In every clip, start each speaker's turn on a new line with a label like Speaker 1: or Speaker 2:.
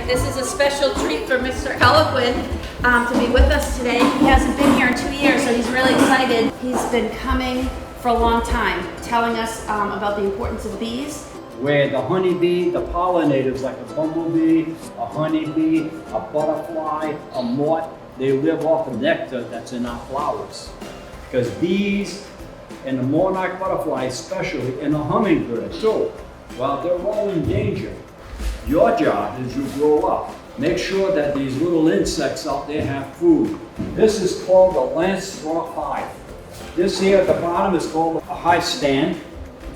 Speaker 1: This is a special treat for Mr. Eloquin to be with us today. He hasn't been here in 2 years, so he's really excited. He's been coming for a long time, telling us about the importance of bees.
Speaker 2: Where the honeybee, the pollinators like a bumblebee, a honeybee, a butterfly, a moth, they live off of nectar that's in our flowers. Because bees and the monarch butterfly especially, and the hummingbird too, well, they're all in danger. Your job as you grow up, make sure that these little insects out there have food. This is called a Langstroth hive. This here at the bottom is called a hive stand.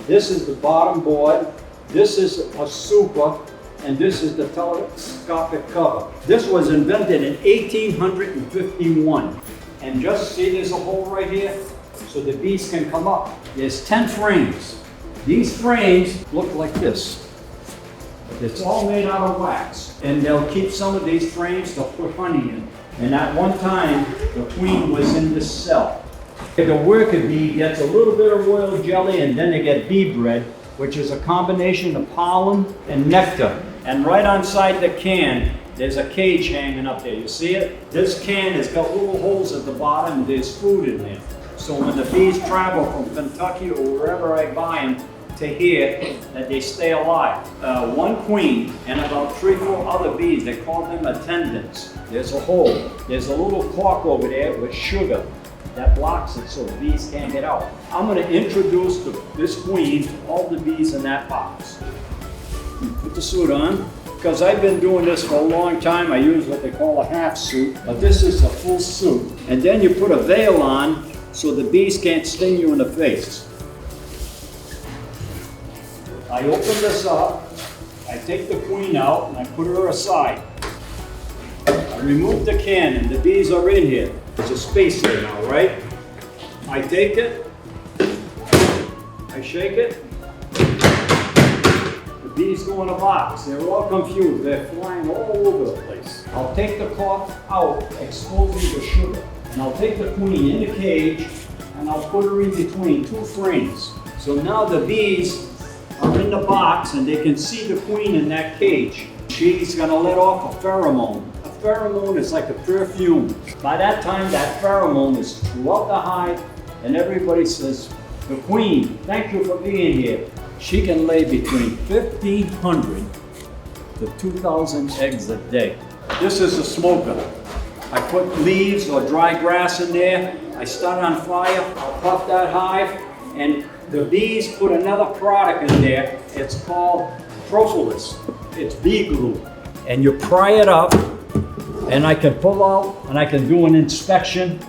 Speaker 2: This is the bottom board. This is a super, and this is the telescopic cover. This was invented in 1851. And just see there's a hole right here, so the bees can come up. There's 10 frames. These frames look like this. It's all made out of wax, and they'll keep some of these frames to put honey in. And at one time, the queen was in this cell. The worker bee gets a little bit of royal jelly, and then they get bee bread, which is a combination of pollen and nectar. And right inside the can, there's a cage hanging up there. You see it? This can has got little holes at the bottom, and there's food in there. So when the bees travel from Kentucky or wherever I buy them to here, that they stay alive. One queen and about 3 or 4 other bees, they call them attendants. There's a hole. There's a little cork over there with sugar that blocks it so the bees can't get out. I'm going to introduce this queen to all the bees in that box. Put the suit on. Because I've been doing this for a long time, I use what they call a half suit, but this is a full suit. And then you put a veil on so the bees can't sting you in the face. I open this up, I take the queen out, and I put her aside. I remove the can, and the bees are in here. There's a space here now, right? I take it, I shake it, the bees go in a box. They're all confused, they're flying all over the place. I'll take the cork out, exposing the sugar, and I'll take the queen in the cage, and I'll put her in between 2 frames. So now the bees are in the box and they can see the queen in that cage. She's gonna let off a pheromone. A pheromone is like a perfume. By that time, that pheromone is throughout the hive, and everybody says, the queen, thank you for being here. She can lay between 1,500 to 2,000 eggs a day. This is a smoker. I put leaves or dry grass in there. I start on fire, I'll puff that hive, and the bees put another product in there. It's called propolis. It's bee glue. And you pry it up, and I can pull out, and I can do an inspection.